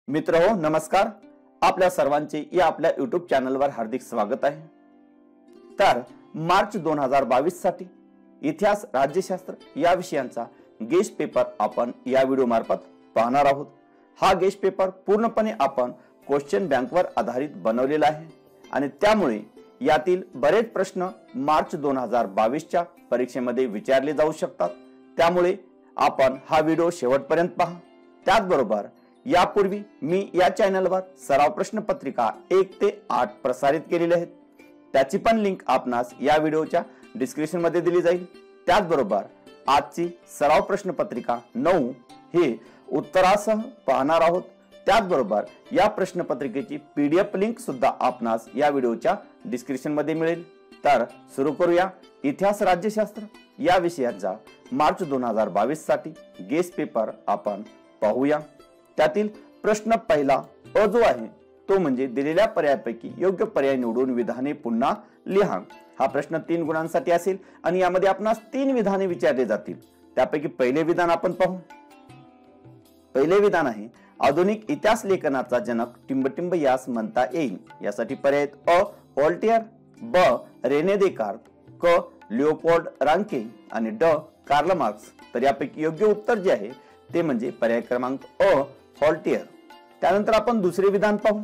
मित्रहो नमस्कार, आपल्या सर्वांचे या आपल्या YouTube चॅनलवर हार्दिक स्वागत आहे। तर मार्च 2022 साठी इतिहास राज्यशास्त्र या विषयांचा गेस्ट पेपर आपण या व्हिडिओ मार्फत पाहणार आहोत। हा गेस्ट पेपर पूर्णपणे आपण क्वेश्चन बँकवर आधारित बनवलेला आहे आणि त्यामुळे यातील बरेच प्रश्न मार्च 2022 च्या परीक्षेमध्ये विचारले जाऊ शकतात। त्यामुळे आपण हा व्हिडिओ शेवटपर्यंत पहा। त्याचबरोबर यापूर्वी मी या चॅनलवर सराव प्रश्न पत्रिका 1 ते 8 प्रसारित केलेले आहेत, त्याची पण लिंक आपणास या व्हिडिओच्या डिस्क्रिप्शन मध्ये दिली जाईल। त्याचबरोबर आजची सराव प्रश्न पत्रिका 9 हे उत्तरासह पाहणार आहोत। त्याचबरोबर या प्रश्न पत्रिकेची PDF लिंक सुद्धा आपणास या व्हिडिओच्या डिस्क्रिप्शन मध्ये मिळेल। तर सुरू करूया इतिहास राज्यशास्त्र या विषयाचा मार्च 2022 साठी गेस्ट पेपर आपण पाहूया। त्यातील प्रश्न पहिला अ जो आहे तो म्हणजे दिलेल्या पर्यायापैकी योग्य पर्याय निवडून विधाने पुन्हा लिहा। हा प्रश्न 3 गुणांसाठी असेल आणि यामध्ये आपणास 3 विधाने विचारले जातील। त्यापैकी पहिले विधान आपण पाहू। पहिले विधान आहे आधुनिक इतिहास लेखनाचा जनक टिंबटिंब यास म्हणता येईल। यासाठी पर्याय अ व्हॉल्टेयर, ब रेने देकार्त, क लिओपोल्ड रांके आणि ड कार्ल मार्क्स। तर यापैकी योग्य उत्तर जे आहे ते म्हणजे पर्याय क्रमांक अ व्हॉल्टेयर। त्यानंतर आपण दुसरे विधान पाहू।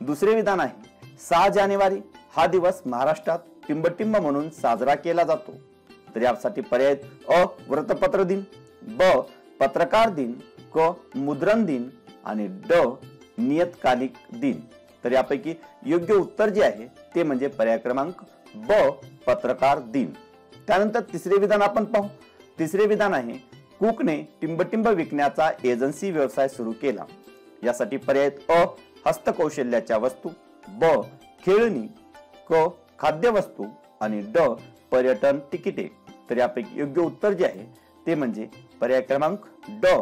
दुसरे विधान आहे 6 जानेवारी हा दिवस महाराष्ट्रात टिंबटिंब म्हणून साजरा केला जातो। तर यासाठी पर्याय अ वृत्तपत्र दिन, ब पत्रकार दिन, क मुद्रण दिन आणि ड नियतकालिक दिन। तर यापैकी योग्य उत्तर जे आहे ते म्हणजे पर्याय क्रमांक ब पत्रकार दिन। त्यानंतर तिसरे विधान आपण पाहू। तिसरे विधान आहे कुकने टिंबटिंब विकण्याचा एजन्सी व्यवसाय सुरू केला। यासाठी पर्याय अ हस्तकौशल्याच्या वस्तू, ब खेळणी, क खाद्यवस्तू आणि ड पर्यटन तिकिटे। तर यापैकी योग्य उत्तर जे आहे ते म्हणजे पर्याय क्रमांक ड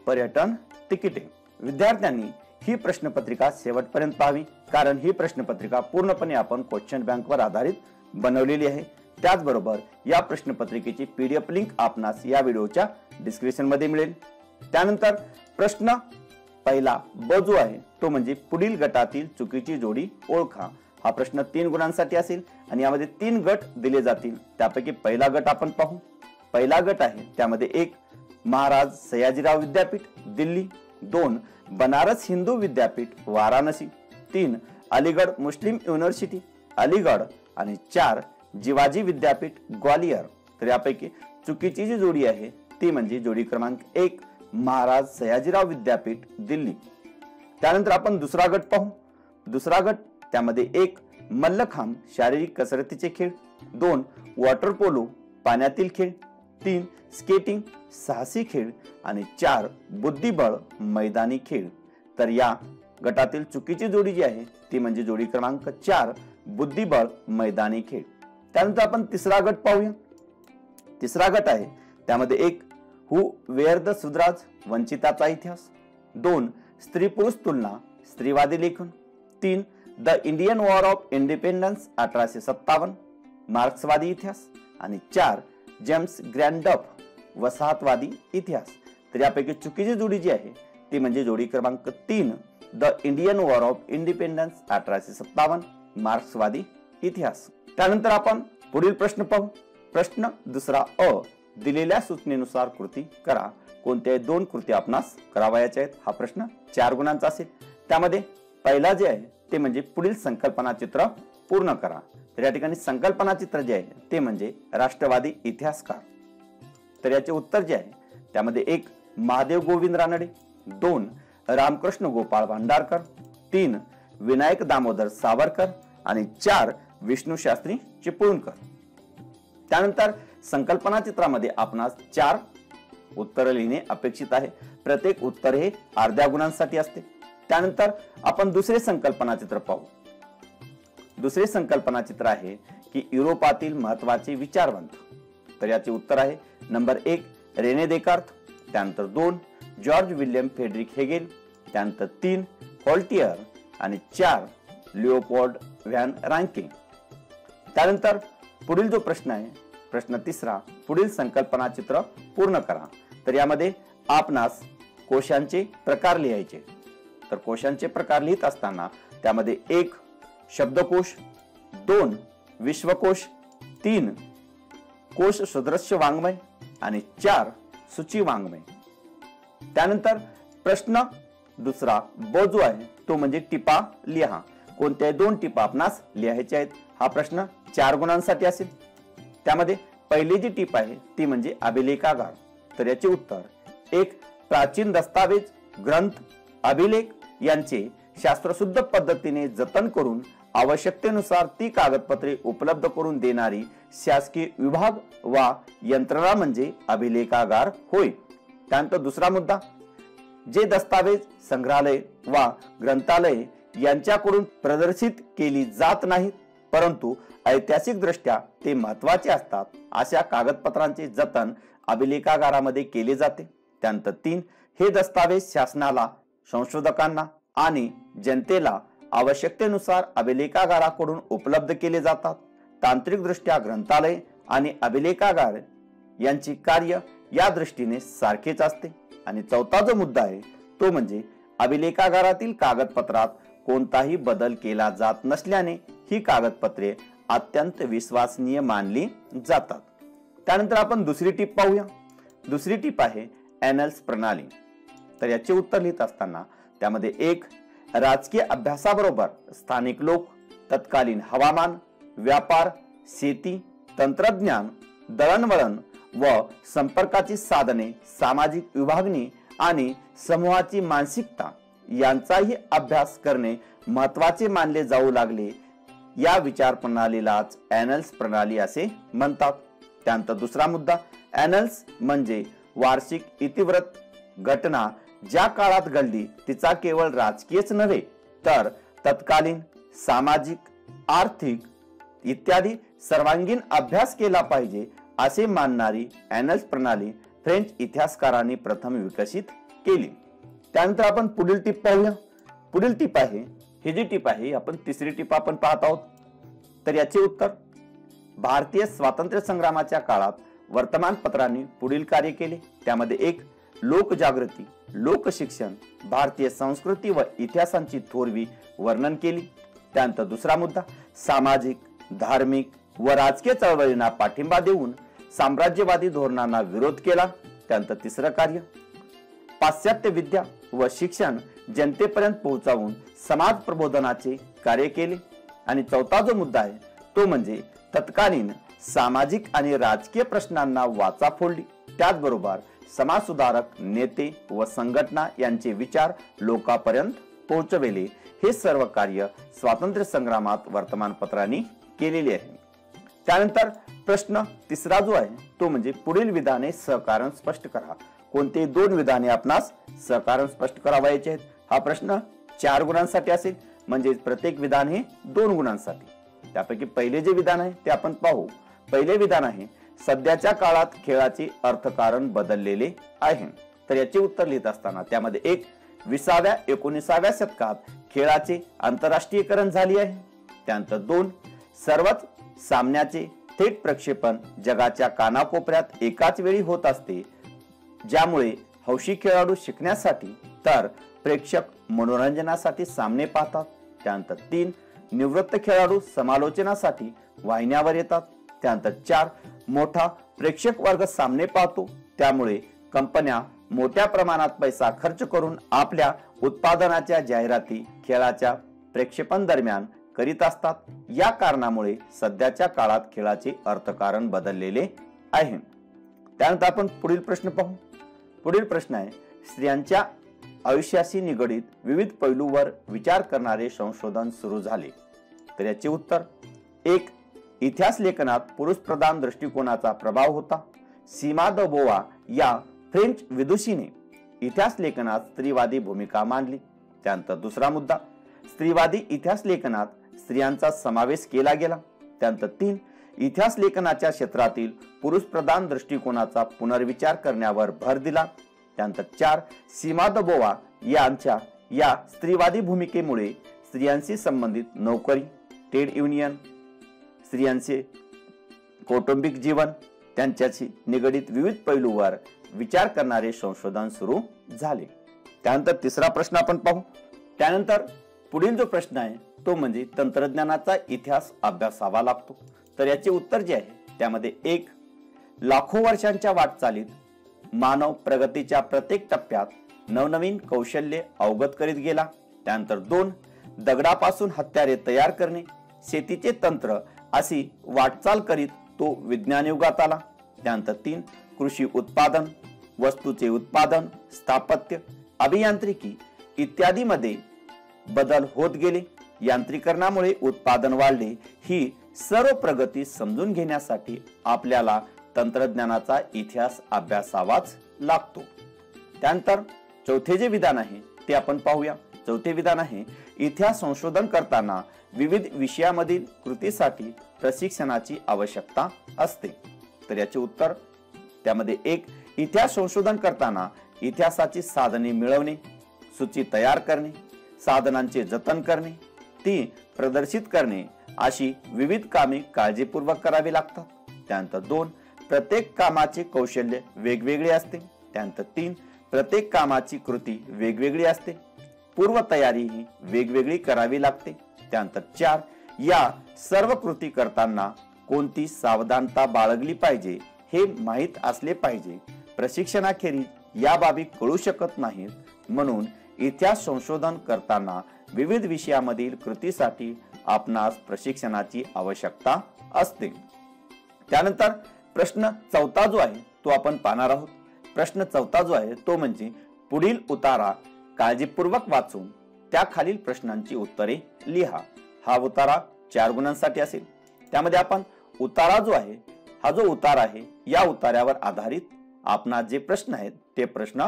पर्यटन तिकिटे। विद्यार्थ्यांनी ही प्रश्नपत्रिका शेवटपर्यंत पाहावी, कारण ही प्रश्नपत्रिका पूर्णपणे आपण क्वेश्चन बँकवर आधारित बनवलेली आहे। त्याचबरोबर या प्रश्नपत्रिकेची PDF लिंक आपणास या व्हिडिओच्या डिस्क्रिप्शन मध्ये मिळेल। त्यानंतर प्रश्न पहिला ब जो आहे तो म्हणजे पुढील गटातील चुकीची जोडी ओळखा। हा प्रश्न 3 गुणांसाठी असेल आणि यामध्ये 3 गट दिले जातील। त्यापैकी पहिला गट आपण पाहू। पहिला गट आहे त्यामध्ये 1 महाराज सयाजीराव विद्यापीठ दिल्ली, 2 बनारस हिंदू विद्यापीठ वाराणसी, 3 अलीगढ़ मुस्लिम युनिव्हर्सिटी अलीगढ़ आणि 4 जिवाजी विद्यापीठ ग्वालियर। तर यापैकी चुकीची जी जोडी आहे ती म्हणजे जोडी क्रमांक 1 महाराज सयाजीराव विद्यापीठ दिल्ली। त्यानंतर आपण दुसरा गट पाहू। दुसरा गट त्यामध्ये 1 मल्लखांब शारीरिक कसरतीचे खेळ, 2 वॉटर पोलो पाण्यातील खेळ, 3 स्केटिंग साहसी खेळ आणि 4 बुद्धिबळ मैदानी खेळ। तर या गटातील चुकीची जोडी जी आहे ती म्हणजे जोडी क्रमांक 4 बुद्धिबळ मैदानी खेळ। त्यानंतर आपण तिसरा गट पाहूया। तिसरा गट आहे त्यामध्ये 1 हु वेअर द सुधराज वंचिताचा इतिहास, 2 स्त्री पुरुष तुलना स्त्रीवादी लेखन, 3 the Indian war of independence 1857 मार्क्सवादी इतिहास आणि 4 जेम्स ग्रँडफ वसाहतवादी इतिहास। तर यापैकी चुकीची जोडी जी आहे ती म्हणजे जोडी क्रमांक 3 the Indian war of independence 1857 मार्क्सवादी इतिहास। त्यानंतर आपण पुढील प्रश्न पाहू। प्रश्न दुसरा अ दिलेल्या सूचनेनुसार कृती करा। कोणत्याही 2 कृती आपणास करावयाच्या आहेत। हा प्रश्न 4 गुणांचा असेल। त्यामध्ये पहिला जे आहे ते म्हणजे पुढील संकल्पना चित्र पूर्ण करा। तर या ठिकाणी संकल्पना चित्र जे आहे ते म्हणजे राष्ट्रवादी इतिहासकार। तर याचे उत्तर जे आहे त्यामध्ये 1 महादेव गोविंद रानडे, 2 रामकृष्ण गोपाळ भांडारकर, 3 विनायक दामोदर सावरकर आणि 4 विष्णू शास्त्री चिपळूणकर। त्यानंतर संकल्पना चित्रामध्ये आपणास 4 उत्तर लिहिणे अपेक्षित आहे। प्रत्येक उत्तर हे अर्ध्या गुणांसाठी असते। त्यानंतर आपण दुसरे संकल्पना चित्र पाहू। दुसरे संकल्पना चित्र आहे की युरोपातील महत्त्वाचे विचारवंत। तर याचे उत्तर आहे नंबर 1 रेने देकार्त, त्यानंतर 2 जॉर्ज विल्यम फ्रेडरिक हेगेल, त्यानंतर 3 व्हॉल्टेयर आणि 4 लिओपोल्ड व्हॅन रांके। त्यानंतर पुढील जो प्रश्न आहे प्रश्न तिसरा पुढील संकल्पना चित्र पूर्ण करा। तर यामध्ये आपणास कोशांचे प्रकार लिहायचे। तर कोशांचे प्रकार लिहित असताना त्यामध्ये 1 शब्दकोश, 2 विश्वकोश, 3 कोश सदृश्य वाङ्मय आणि 4 सूची वाङ्मय. त्यानंतर प्रश्न दुसरा ब जो आहे तो म्हणजे टिपा लिहा. कोणत्याही 2 टिपा आपणास लिहायच्या आहेत. हा प्रश्न 4 गुणांसाठी असेल. त्यामध्ये पहिली जी टीप आहे ती म्हणजे अभिलेखागार. तर याचे उत्तर 1 प्राचीन दस्तावेज, ग्रंथ, अभिलेख यांचे शास्त्रशुद्ध पद्धतीने जतन करून आवश्यकतेनुसार ती कागदपत्रे उपलब्ध करून देणारी शासकीय विभाग वा यंत्रणा म्हणजे अभिलेखागार होय. त्यानंतर दुसरा मुद्दा, जे दस्तावेज संग्रहालय वा ग्रंथालय यांच्याकडून प्रदर्शित केली जात नाहीत परंतु ऐतिहासिक दृष्ट्या ते महत्वाचे असतात अशा कागदपत्रांचे जतन अभिलेखागारामध्ये केले जाते. त्यानंतर 3 हे दस्तावेज शासनाला, संशोधकांना आणि जनतेला आवश्यकतेनुसार अभिलेखागाराकडून उपलब्ध केले जातात. तांत्रिक दृष्ट्या ग्रंथालय आणि अभिलेखागार यांची कार्य या दृष्टीने सारखेच असते. आणि चौथा जो मुद्दा आहे तो म्हणजे अभिलेखागारातील कागदपत्रात कोणताही बदल केला जात नसल्याने ही कागदपत्रे अत्यंत विश्वसनीय मानली जातात. त्यानंतर आपण दुसरी टीप पाहूया. दुसरी टीप आहे एनल्स प्रणाली. तर याचे उत्तर लिहित असताना त्यामध्ये 1 राजकीय अभ्यासाबरोबर स्थानिक लोक, तत्कालीन हवामान, व्यापार, शेती, तंत्रज्ञान, दळणवळण व संपर्काची साधने, सामाजिक विभागणी आणि समूहाची मानसिकता यांचाही अभ्यास करणे महत्वाचे मानले जाऊ लागले. या विचार प्रणालीलाच एनल्स प्रणाली असे म्हणतात. त्यानंतर दुसरा मुद्दा, एनल्स म्हणजे वार्षिक इतिवृत्त, घटना ज्या काळात घडली तिचा केवळ राजकीयच नव्हे तर तत्कालीन सामाजिक, आर्थिक इत्यादी सर्वांगीण अभ्यास केला पाहिजे असे मानणारी एनल्स प्रणाली फ्रेंच इतिहासकारांनी प्रथम विकसित केली. त्यानंतर आपण पुढील टीप पाहूया. पुढील टीप आहे, ही जी टीप आहे आपण तिसरी टीप आपण पाहत आहोत. तर याचे उत्तर, भारतीय स्वातंत्र्य संग्रामाच्या काळात वर्तमानपत्रांनी पुढील कार्य केले. त्यामध्ये 1 लोकजागृती, लोकशिक्षण, भारतीय संस्कृती व इतिहासांची थोरवी वर्णन केली. त्यानंतर दुसरा मुद्दा, सामाजिक, धार्मिक व राजकीय चळवळींना पाठिंबा देऊन साम्राज्यवादी धोरणांना विरोध केला. त्यानंतर तिसरं कार्य, पाश्चात्य विद्या व शिक्षण जनतेपर्यंत पोहोचवून समाज प्रबोधनाचे कार्य केले. आणि चौथा जो मुद्दा आहे तो म्हणजे तत्कालीन सामाजिक आणि राजकीय प्रश्नांना वाचा फोडली. त्याचबरोबर समाज सुधारक नेते व संघटना यांचे विचार लोकांपर्यंत पोहोचवले. हे सर्व कार्य स्वातंत्र्य संग्रामात वर्तमानपत्रांनी केलेले आहे. त्यानंतर प्रश्न तिसरा जो आहे तो म्हणजे पुढील विधाने सहकारण स्पष्ट करा. कोणते 2 विधाने आपणास सहकारण स्पष्ट करावयाचे आहेत. हा प्रश्न 4 गुणांसाठी असेल म्हणजे प्रत्येक विधान हे 2 गुणांसाठी. त्यापैकी पहिले जे विधान आहे ते आपण पाहू. पहिले विधान आहे, सध्याच्या काळात खेळाचे अर्थकारण बदललेले आहे. तर याचे उत्तर लिहित असताना त्यामध्ये 1 20व्या 19व्या शतकात खेळाचे आंतरराष्ट्रीयकरण झाले आहे. त्यानंतर 2 सर्वच सामन्याचे थेट प्रक्षेपण जगाच्या कानाकोपऱ्यात एकाच वेळी होत असते ज्यामुळे हौशी खेळाडू शिकण्यासाठी तर प्रेक्षक मनोरंजनासाठी सामने पाहतात. त्यानंतर 3 निवृत्त खेळाडू समालोचनासाठी वाहिन्यावर येतात. त्यानंतर 4 मोठा प्रेक्षक वर्ग सामने पाहतो त्यामुळे कंपन्या मोठ्या प्रमाणात पैसा खर्च करून आपल्या उत्पादनाच्या जाहिराती खेळाच्या प्रेक्षेपण दरम्यान करीत असतात. या कारणामुळे सध्याच्या काळात खेळाचे अर्थकारण बदललेले आहे. त्यानंतर आपण पुढील प्रश्न पाहू. पुढील प्रश्न आहे, स्त्रियांच्या आयुष्याशी निगडित विविध पैलूवर विचार करणारे संशोधन सुरू झाले. तर याचे उत्तर, 1 इतिहास लेखनात पुरुष प्रधान दृष्टिकोनाचा प्रभाव होता. सीमा द बोवा या फ्रेंच विदुषीने इतिहास लेखनात स्त्रीवादी भूमिका मांडली. त्यानंतर दुसरा मुद्दा, स्त्रीवादी इतिहास लेखनात स्त्रियांचा समावेश केला गेला. त्यानंतर 3 इतिहास लेखनाच्या क्षेत्रातील पुरुष प्रधान दृष्टिकोनाचा पुनर्विचार करण्यावर भर दिला. त्यानंतर 4 सीमा द बोवा यांच्या या स्त्रीवादी भूमिकेमुळे स्त्रियांशी संबंधित नोकरी, ट्रेड युनियन, स्त्रियांचे कौटुंबिक जीवन त्यांच्याशी निगडित विविध पैलूवर विचार करणारे संशोधन सुरू झाले. त्यानंतर तिसरा प्रश्न आपण पाहू. त्यानंतर पुढील जो प्रश्न आहे तो म्हणजे तंत्रज्ञानाचा इतिहास अभ्यासावा लागतो. तर याचे उत्तर जे आहे त्यामध्ये 1. लाखो वर्षांच्या वाटचालीत मानव प्रगतीच्या प्रत्येक टप्प्यात नवनवीन कौशल्ये अवगत करीत गेला. त्यानंतर 2. दगडापासून हत्यारे तयार करणे, शेतीचे तंत्र अशी वाटचाल करीत तो विज्ञान युगात आला. त्यानंतर 3. कृषी उत्पादन, वस्तूचे उत्पादन, स्थापत्य, अभियांत्रिकी इत्यादी मध्ये बदल होत गेले. यांत्रिकरणामुळे उत्पादन वाढले. ही सर्व प्रगती समजून घेण्यासाठी आपल्याला तंत्रज्ञानाचा इतिहास अभ्यासावाच लागतो. त्यानंतर चौथे जे विधान आहे ते आपण पाहूया. चौथे विधान आहे इतिहास संशोधन करताना विविध विषयामधील कृतीसाठी प्रशिक्षणाची आवश्यकता असते. तर याचे उत्तर त्यामध्ये 1. इतिहास संशोधन करताना इतिहासाची साधने मिळवणे, सूची तयार करणे, साधनांचे जतन करणे, ती प्रदर्शित करणे अशी विविध कामे काळजीपूर्वक करावी लागतात. त्यानंतर 2. प्रत्येक कामाचे कौशल्य वेगवेगळे असते. त्यानंतर 3. प्रत्येक कामाची कृती वेगवेगळी असते. पूर्व तयारी ही वेगवेगळी करावी लागते. त्यानंतर 4. या सर्व कृती करताना कोणती सावधानता बाळगली पाहिजे हे माहीत असले पाहिजे. प्रशिक्षणाखेरीज या बाबी कळू शकत नाहीत. म्हणून इतिहास संशोधन करताना विविध विषयामधील कृतीसाठी आपणास प्रशिक्षणाची आवश्यकता असते. त्यानंतर प्रश्न चौथा जो आहे तो आपण पाहणार आहोत. प्रश्न चौथा जो आहे तो म्हणजे पुढील उतारा काळजीपूर्वक वाचून त्या खालील प्रश्नांची उत्तरे लिहा. हा उतारा 4 गुणांसाठी असेल. त्यामध्ये आपण उतारा जो आहे हा जो उतार आहे या उतार्यावर आधारित आपणास जे प्रश्न आहेत ते प्रश्न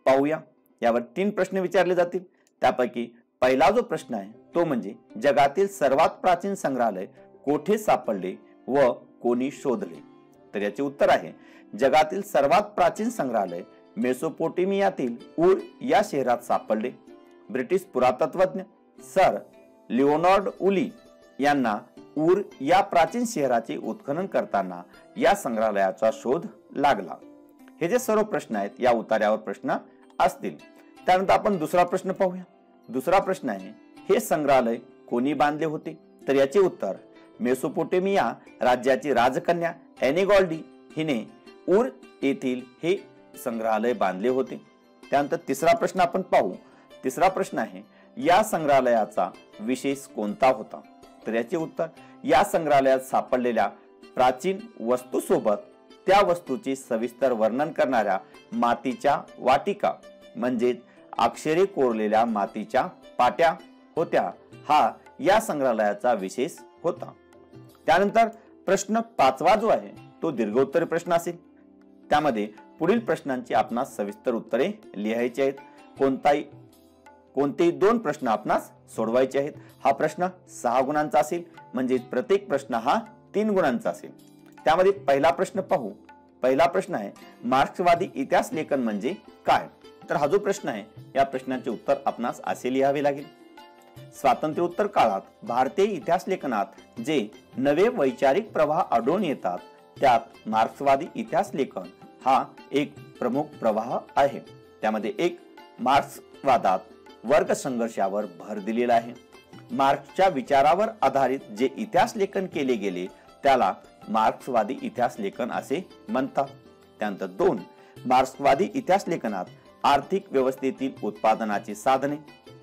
पाहूया. यावर 3 प्रश्न विचारले जातील. त्यापैकी पहिला जो प्रश्न आहे तो म्हणजे जगातील सर्वात प्राचीन संग्रहालय कोठे सापडले व कोणी शोधले. तर याचे उत्तर आहे जगातील सर्वात प्राचीन संग्रहालय मेसोपोटेमियातील ऊर या शहरात सापडले. ब्रिटिश पुरातत्वज्ञ सर लिओनार्ड उली यांना ऊर या प्राचीन शहराचे उत्खनन करताना या संग्रहालयाचा शोध लागला. हे जे सर्व प्रश्न आहेत या उतार्यावर प्रश्न असतील. त्यानंतर आपण दुसरा प्रश्न पाहूया. दुसरा प्रश्न आहे हे संग्रहालय कोणी बांधले होते. तर याचे उत्तर मेसोपोटेमिया राज्याची राजकन्या एनेगॉल्डी हिने ऊर येथील हे संग्रहालय बांधले होते. त्यानंतर तिसरा प्रश्न आपण पाहू. तिसरा प्रश्न आहे या संग्रहालयाचा विशेष कोणता होता. तर याचे उत्तर या संग्रहालयात सापडलेल्या प्राचीन वस्तू सोबत त्या वस्तूचे सविस्तर वर्णन करणाऱ्या मातीच्या वाटिका म्हणजे अक्षरे कोरलेल्या मातीच्या पाट्या होत्या. हा या संग्रहालयाचा विशेष होता. त्यानंतर प्रश्न 5वा जो आहे तो दीर्घोत्तरी प्रश्न असेल. त्यामध्ये पुढील प्रश्नांची आपणास सविस्तर उत्तरे लिहायची आहेत. कोणतेही 2 प्रश्न आपणास सोडवायचे आहेत. हा प्रश्न 6 गुणांचा असेल म्हणजे प्रत्येक प्रश्न हा 3 गुणांचा असेल. त्यामध्ये पहिला प्रश्न पाहू. पहिला प्रश्न आहे मार्क्सवादी इतिहास लेखन म्हणजे काय. तर हा जो प्रश्न आहे या प्रश्नाचे उत्तर आपणास असे लिहावे लागेल. स्वातंत्र्योत्तर काळात भारतीय इतिहास लेखनात जे नवे वैचारिक प्रवाह आढळून येतात त्यात मार्क्सवादी इतिहास लेखन हा एक प्रमुख प्रवाह आहे. त्यामध्ये 1. मार्क्सवादात वर्ग संघर्षावर भर दिलेला आहे. मार्क्सच्या विचारावर आधारित जे इतिहास लेखन केले गेले त्याला मार्क्सवादी इतिहास लेखन असे म्हणतात. त्यानंतर 2. मार्क्सवादी इतिहास लेखनात आर्थिक व्यवस्थेतील उत्पादनाची साधने,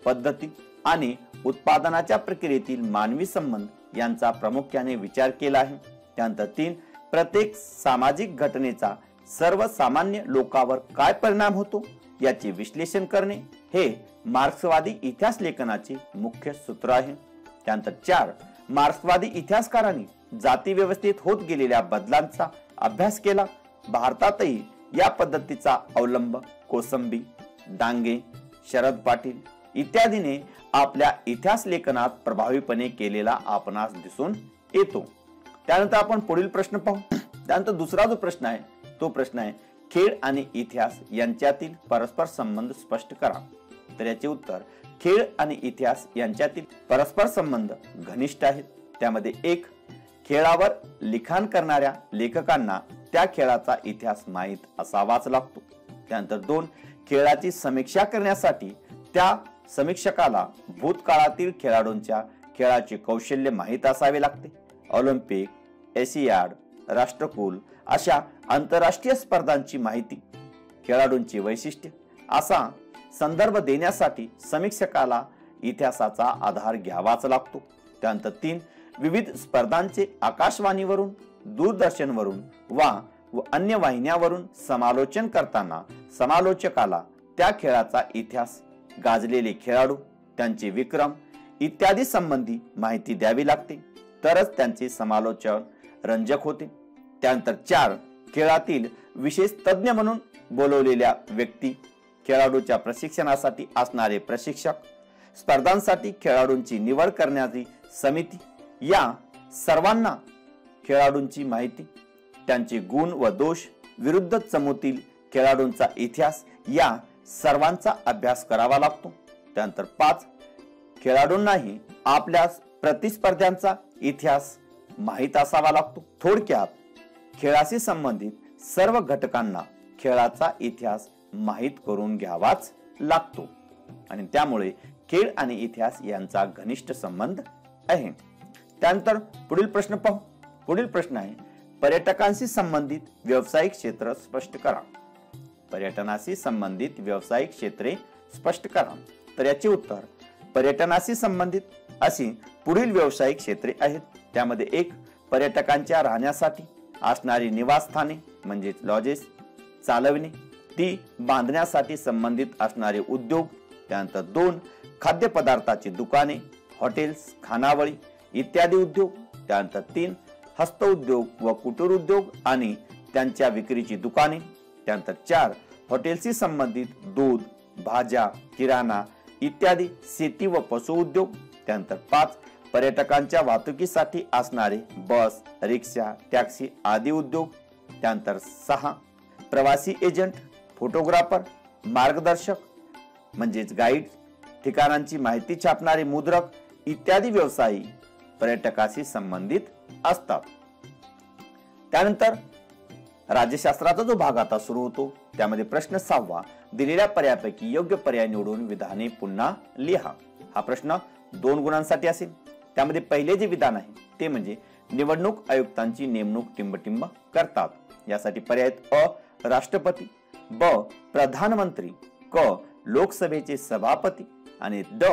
पद्धती आणि उत्पादनाच्या प्रक्रियेतील मानवी संबंध यांचा प्रामुख्याने विचार केला आहे. त्यानंतर 3. प्रत्येक सामाजिक घटनेचा सर्वसामान्य लोकांवर काय परिणाम होतो याचे विश्लेषण करणे हे मार्क्सवादी इतिहास लेखनाचे मुख्य सूत्र आहे. त्यानंतर 4. मार्क्सवादी इतिहासकारांनी जाती व्यवस्थेत होत गेलेल्या बदलांचा अभ्यास केला. भारतातही या पद्धतीचा अवलंब कोसंबी, डांगे, शरद पाटील इत्यादीने आपल्या इतिहास लेखनात प्रभावीपणे केलेला आपणास दिसून येतो. त्यानंतर आपण पुढील प्रश्न पाहू. त्यानंतर दुसरा जो प्रश्न आहे तो प्रश्न आहे खेळ आणि इतिहास यांच्यातील परस्पर संबंध स्पष्ट करा. तर याचे उत्तर खेळ आणि इतिहास यांच्यातील परस्पर संबंध घनिष्ठ आहेत. त्यामध्ये 1. खेळावर लिखाण करणाऱ्या लेखकांना त्या खेळाचा इतिहास माहीत असावाच लागतो. त्यानंतर 2. खेळाची समीक्षा करण्यासाठी त्या समीक्षकाला भूतकाळातील खेळाडूंच्या खेळाचे कौशल्य माहीत असावे लागते. ऑलिम्पिक, एशियाड, राष्ट्रकुल अशा आंतरराष्ट्रीय स्पर्धांची माहिती, खेळाडूंची वैशिष्ट्ये असा संदर्भ देण्यासाठी समीक्षकाला इतिहासाचा आधार घ्यावाच लागतो. त्यानंतर 3 विविध स्पर्धांचे आकाशवाणीवरून, दूरदर्शनवरून व अन्य वाहिन्यावरून समालोचन करताना समालोचकाला त्या खेळाचा इतिहास, गाजलेले खेळाडू, त्यांचे विक्रम इत्यादी संबंधी माहिती द्यावी लागते, तरच त्यांचे समालोचन रंजक होते. त्यानंतर 4 खेळातील विशेष तज्ञ म्हणून बोलवलेल्या व्यक्ती, खेळाडूच्या प्रशिक्षणासाठी असणारे प्रशिक्षक, स्पर्धांसाठी खेळाडूंची निवड करण्याची समिती, या सर्वांना खेळाडूंची माहिती, त्यांचे गुण व दोष, विरुद्ध चमूतील खेळाडूंचा इतिहास या सर्वांचा अभ्यास करावा लागतो. त्यानंतर 5 खेळाडूंनाही आपल्या प्रतिस्पर्ध्यांचा इतिहास माहीत असावा लागतो. थोडक्यात खेळाशी संबंधित सर्व घटकांना खेळाचा इतिहास माहीत करून घ्यावाच लागतो आणि त्यामुळे खेळ आणि इतिहास यांचा घनिष्ठ संबंध आहे. त्यानंतर पुढील प्रश्न पाहू. पुढील प्रश्न आहे, पर्यटकांशी संबंधित व्यावसायिक क्षेत्र स्पष्ट करा. पर्यटनाशी संबंधित व्यावसायिक क्षेत्रे स्पष्ट करा. तर याचे उत्तर, पर्यटनाशी संबंधित अशी पुढील व्यावसायिक क्षेत्रे आहेत. त्यामध्ये 1 पर्यटकांच्या राहण्यासाठी असणारी निवासस्थाने म्हणजेच लॉजेस चालविणे, ती बांधण्यासाठी संबंधित असणारे उद्योग. त्यानंतर 2 खाद्यपदार्थाची दुकाने, हॉटेल्स, खानावळी इत्यादी उद्योग. त्यानंतर 3 हस्तउद्योग व कुटीर उद्योग आणि त्यांच्या विक्रीची दुकाने. त्यानंतर 4 हॉटेलशी संबंधित दूध, भाज्या, किराणा इत्यादी शेती व पशु उद्योग. त्यानंतर 5 पर्यटकांच्या वाहतुकीसाठी असणारे बस, रिक्षा, टॅक्सी आदी उद्योग. त्यानंतर 6 प्रवासी एजंट, फोटोग्राफर, मार्गदर्शक म्हणजेच गाईड, ठिकाणांची माहिती छापणारे मुद्रक इत्यादी व्यवसाय पर्यटकाशी संबंधित असतात. त्यानंतर राज्यशास्त्राचा जो भाग आता सुरू होतो त्यामध्ये प्रश्न 6वा, दिलेल्या पर्यायापैकी योग्य पर्याय निवडून विधाने पुन्हा लिहा. हा प्रश्न 2 गुणांसाठी असेल. त्यामध्ये पहिले जे विधान आहे ते म्हणजे निवडणूक आयुक्तांची नेमणूक टिंबटिंब करतात. यासाठी पर्याय अ राष्ट्रपती, ब प्रधानमंत्री, क लोकसभेचे सभापती आणि ड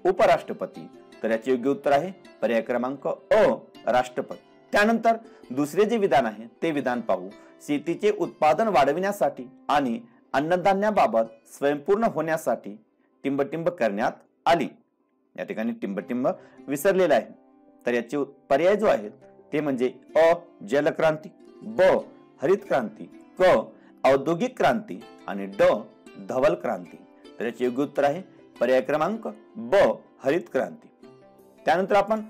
उपराष्ट्रपती. तर याचे योग्य उत्तर आहे पर्याय क्रमांक अ राष्ट्रपती. त्यानंतर दुसरे जे विधान आहे ते विधान पाहू. शेतीचे उत्पादन वाढविण्यासाठी आणि अन्नधान्याबाबत स्वयंपूर्ण होण्यासाठी टिंबटिंब करण्यात आली. या ठिकाणी टिंबटिंब विसरलेला आहे. तर याचे पर्याय जो आहे ते म्हणजे अ जलक्रांती, ब हरित क्रांती, क औद्योगिक क्रांती आणि ड धवल क्रांती. तर याचे योग्य उत्तर आहे पर्याय क्रमांक ब हरित क्रांती. त्यानंतर आपण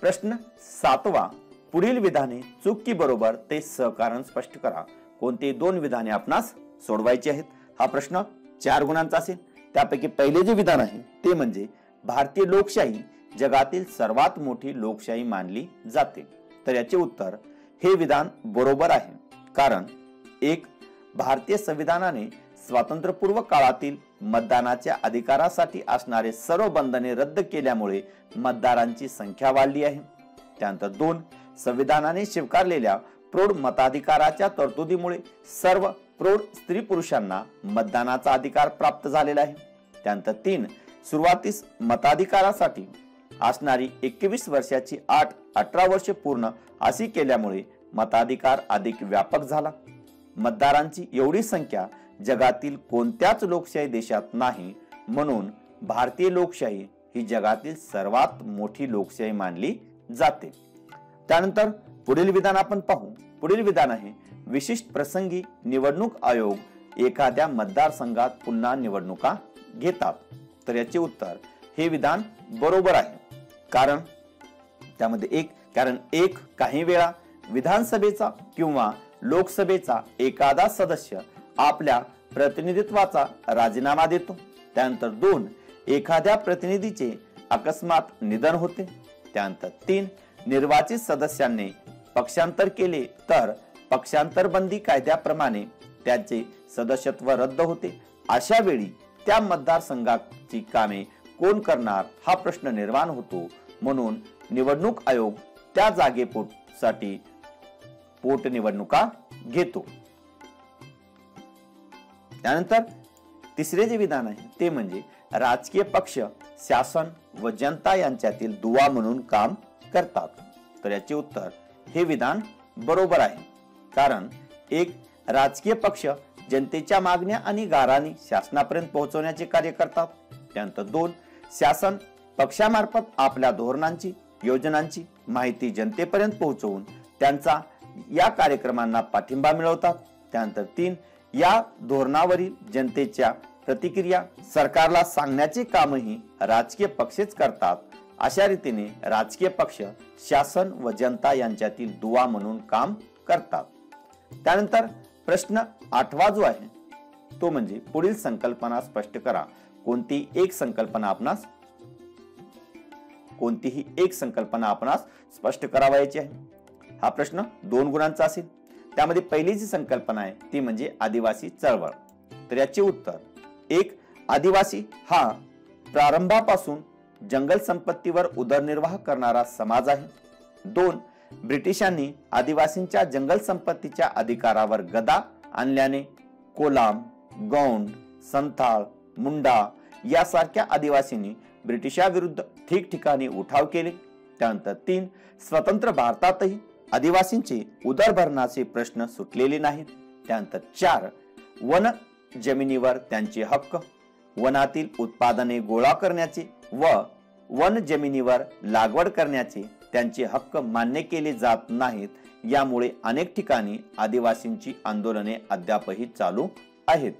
प्रश्न 7वा, पुढील विधाने चूक की बरोबर ते सहकारण स्पष्ट करा. कोणते 2 विधाने आपणास सोडवायची आहेत. हा प्रश्न 4 गुणांचा असेल. त्यापैकी पहिले जे विधान आहे ते म्हणजे भारतीय लोकशाही जगातील सर्वात मोठी लोकशाही मानली जाते. तर याचे उत्तर हे विधान बरोबर आहे. कारण 1 भारतीय संविधानाने स्वातंत्र्यपूर्व काळातील मतदानाच्या अधिकारासाठी असणारे सर्व बंधने रद्द केल्यामुळे मतदारांची संख्या वाढली आहे. त्यानंतर 2 संविधानाने स्वीकारलेल्या प्रौढ मताधिकाराच्या तरतुदीमुळे सर्व प्रौढ स्त्री पुरुषांना मतदानाचा अधिकार प्राप्त झालेला आहे. त्यानंतर 3 सुरुवातीस मताधिकारासाठी असणारी 21 वर्षाची 18 वर्षे पूर्ण अशी केल्यामुळे मताधिकार अधिक व्यापक झाला. मतदारांची एवढी संख्या जगातील कोणत्याच लोकशाही देशात नाही, म्हणून भारतीय लोकशाही ही जगातील सर्वात मोठी लोकशाही मानली जाते. त्यानंतर पुढील विधान आपण पाहू. पुढील विधान आहे विशिष्ट प्रसंगी निवडणूक आयोग एखाद्या मतदारसंघात पुन्हा निवडणुका घेतात. तर याचे उत्तर हे विधान बरोबर आहे. कारण त्यामध्ये एक काही वेळा विधानसभेचा किंवा लोकसभेचा एखादा सदस्य आपल्या प्रतिनिधित्वाचा राजीनामा देतो. त्यानंतर 2 एखाद्या प्रतिनिधीचे अकस्मात निधन होते. त्यानंतर 3 निर्वाचित सदस्यांनी पक्षांतर केले तर पक्षांतर बंदी कायद्याप्रमाणे त्यांचे सदस्यत्व रद्द होते. अशा वेळी त्या मतदारसंघाची कामे कोण करणार हा प्रश्न निर्माण होतो, म्हणून निवडणूक आयोग त्या जागेसाठी पोटनिवडणुका घेतो. त्यानंतर तिसरे जे विधान आहे ते म्हणजे राजकीय पक्ष शासन व जनता यांच्यातील दुवा म्हणून काम करतात. तर याचे उत्तर हे विधान बरोबर आहे, कारण एक राजकीय पक्ष जनतेच्या मागण्या आणि गाऱ्हाणी शासनापर्यंत पोहोचवण्याचे कार्य करतात. त्यानंतर 2, शासन पक्षामार्फत आपल्या धोरणांची योजनांची माहिती जनतेपर्यंत पोहोचवून त्यांचा या कार्यक्रमांना पाठिंबा मिळवतात. त्यानंतर 3, या धोरणावरील जनतेच्या प्रतिक्रिया सरकारला सांगण्याचे कामही राजकीय पक्षच करतात. अशा रीतीने राजकीय पक्ष शासन व जनता यांच्यातील दुवा म्हणून काम करतात. त्यानंतर प्रश्न 8वा जो आहे तो म्हणजे पुढील संकल्पना स्पष्ट करा. कोणतीही एक संकल्पना आपणास स्पष्ट करावयाची आहे. हा प्रश्न 2 गुणांचा असेल. त्यामध्ये पहिली जी संकल्पना आहे ती म्हणजे आदिवासी चळवळ. तर याचे उत्तर 1, आदिवासी हा प्रारंभापासून जंगल संपत्तीवर उदरनिर्वाह करणारा समाज आहे. 2, ब्रिटिशांनी आदिवासींच्या जंगल संपत्तीच्या अधिकारावर गदा आणल्याने कोलाम, गौंड, संथाळ, मुंडा यासारख्या आदिवासींनी ब्रिटिशाविरुद्ध ठिकठिकाणी उठाव केले. त्यानंतर 3, स्वतंत्र भारतातही आदिवासींचे उदरभरणाचे प्रश्न सुटलेले नाहीत. त्यानंतर 4, वन जमिनीवर त्यांचे हक्क, वनातील उत्पादने गोळा करण्याचे व वन जमिनीवर लागवड करण्याचे त्यांचे हक्क मान्य केले जात नाहीत. यामुळे अनेक ठिकाणी आदिवासींची आंदोलने अद्यापही चालू आहेत.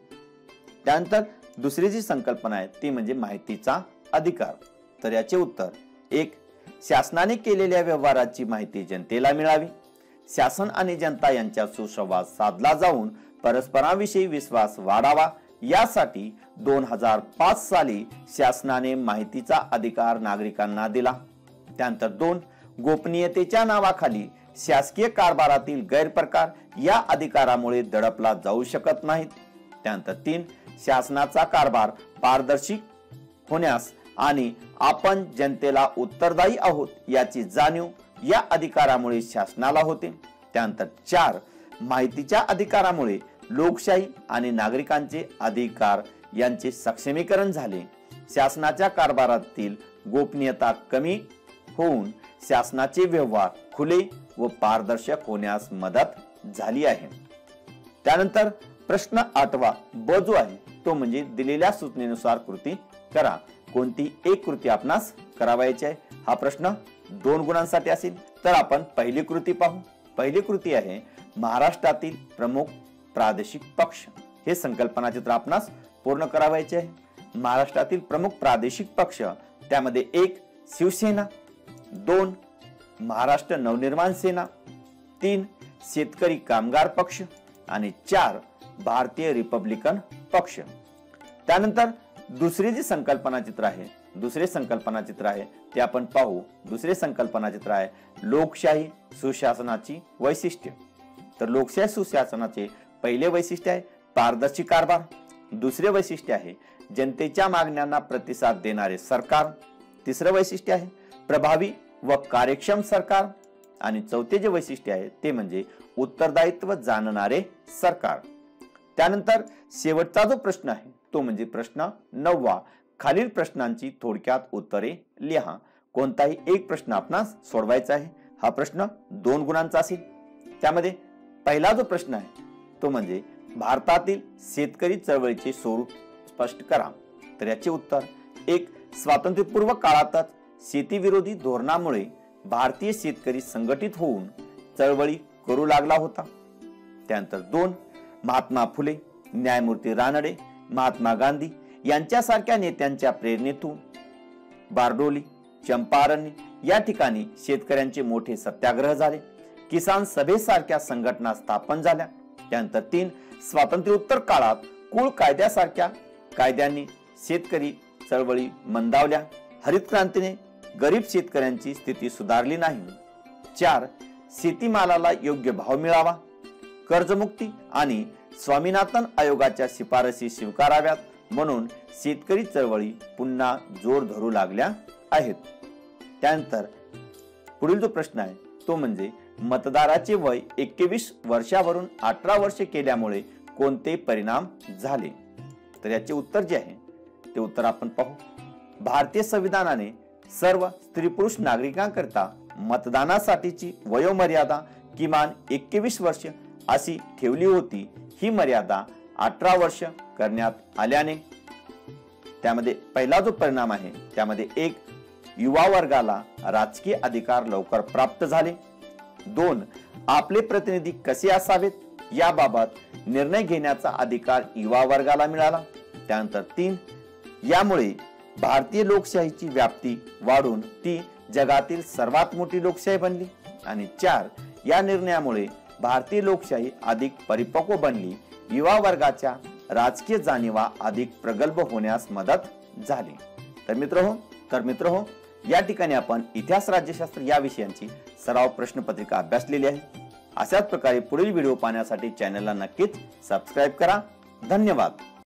त्यानंतर दुसरी जी संकल्पना आहे ती म्हणजे माहितीचा अधिकार. तर याचे उत्तर 1, शासनाने केलेल्या व्यवहाराची माहिती जनतेला मिळावी. शासन आणि जनता यांच्यात सुसंवाद साधला जाऊन परस्परांविषयी विश्वास वाढावा, यासाठी 2005 साली शासनाने माहितीचा अधिकार नागरिकांना दिला. त्यानंतर 2, गोपनीयतेच्या नावाखाली शासकीय कारभारातील गैरप्रकार या अधिकारामुळे दडपला जाऊ शकत नाहीत. त्यानंतर 3, शासनाचा कारभार पारदर्शी होण्यास आणि आपण जनतेला उत्तरदायी आहोत याची जाणीव या अधिकारामुळे शासनाला होते. त्यानंतर 4, माहितीच्या अधिकारामुळे लोकशाही आणि नागरिकांचे अधिकार यांचे सक्षमीकरण झाले. शासनाच्या कारभारातील गोपनीयता कमी होऊन शासनाचे व्यवहार खुले व पारदर्शक होण्यास मदत झाली आहे. त्यानंतर प्रश्न 8वा ब जो आहे तो म्हणजे दिलेल्या सूचनेनुसार कृती करा. कोणती एक कृती आपणास करावयाची आहे. हा प्रश्न 2 गुणांसाठी असेल. तर आपण पहिली कृती पाहू. पहिली कृती आहे महाराष्ट्रातील प्रमुख प्रादेशिक पक्ष. हे संकल्पना चित्र आपणास पूर्ण करावयाचे आहे. महाराष्ट्रातील प्रमुख प्रादेशिक पक्ष, त्यामध्ये 1, शिवसेना, 2, महाराष्ट्र नवनिर्माण सेना, 3, शेतकरी कामगार पक्ष आणि 4, भारतीय रिपब्लिकन पक्ष. त्यानंतर दुसरी जी संकल्पना चित्र आहे, दुसरे संकल्पना चित्र आहे ते आपण पाहू. दुसरे संकल्पना चित्र आहे लोकशाही सुशासनाची वैशिष्ट्य. तर लोकशाही सुशासनाचे पहिले वैशिष्ट्य आहे पारदर्शी कारभार. दुसरे वैशिष्ट्य आहे जनतेच्या मागण्यांना प्रतिसाद देणारे सरकार. तिसरे वैशिष्ट्य आहे प्रभावी व कार्यक्षम सरकार. आणि चौथे जे वैशिष्ट्य आहे ते म्हणजे उत्तरदायित्व जाणणारे सरकार. त्यानंतर शेवटचा जो प्रश्न आहे तो म्हणजे प्रश्न 9वा. खालील प्रश्नांची थोडक्यात उत्तरे लिहा. कोणताही एक प्रश्न आपणास सोडवायचा आहे. हा प्रश्न 2 गुणांचा असेल. त्यामध्ये पहिला जो प्रश्न आहे तो म्हणजे भारतातील शेतकरी चळवळीचे स्वरूप स्पष्ट करा. तर याचे उत्तर 1, स्वातंत्र्यपूर्व काळातच शेतीविरोधी धोरणामुळे भारतीय शेतकरी संघटित होऊन चळवळी करू लागला होता. त्यानंतर 2, महात्मा फुले, न्यायमूर्ती रानडे, महात्मा गांधी यांच्यासारख्या नेत्यांच्या प्रेरणेतून बारडोली, चंपारण्य या ठिकाणी शेतकऱ्यांचे मोठे सत्याग्रह झाले. किसान सभेसारख्या संघटना स्थापन झाल्या. त्यानंतर 3, स्वातंत्र्योत्तर काळात कुळ कायद्यासारख्या कायद्यांनी शेतकरी चळवळी मंदावल्या. हरित क्रांतीने गरीब शेतकऱ्यांची स्थिती सुधारली नाही. 4, शेतीमालाला योग्य भाव मिळावा. कर्जमुक्ती आणि स्वामीनाथन आयोगाच्या शिफारसी स्वीकाराव्यात म्हणून शेतकरी चळवळी पुन्हा जोर धरू लागल्या आहेत. त्यानंतर पुढील जो प्रश्न आहे तो म्हणजे मतदाराचे वय 21 वर्षावरून 18 वर्षे केल्यामुळे कोणते परिणाम झाले. तर याचे उत्तर जे आहे ते उत्तर आपण पाहू. भारतीय संविधानाने सर्व स्त्री पुरुष नागरिकांकरता मतदानासाठीची वयोमर्यादा किमान 21 वर्ष अशी ठेवली होती. ही मर्यादा 18 वर्ष करण्यात आल्याने त्यामध्ये पहिला जो परिणाम आहे त्यामध्ये एक, युवा वर्गाला राजकीय अधिकार लवकर प्राप्त झाले. 2, आपले प्रतिनिधी कसे असावेत याबाबत निर्णय घेण्याचा अधिकार युवा वर्गाला मिळाला. त्यानंतर 3, यामुळे भारतीय लोकशाहीची व्याप्ती वाढून ती जगातील सर्वात मोठी लोकशाही बनली. आणि 4, या निर्णयामुळे भारतीय लोकशाही अधिक परिपक्व बनली. युवा वर्गाच्या राजकीय जाणीवा अधिक प्रगल्भ होण्यास मदत झाली. तर मित्रहो या ठिकाणी आपण इतिहास राज्यशास्त्र या विषयांची सराव प्रश्नपत्रिका अभ्यासलेली आहे. अशाच प्रकारे पुढील व्हिडिओ पाहण्यासाठी चॅनलला नक्कीच सबस्क्राईब करा. धन्यवाद.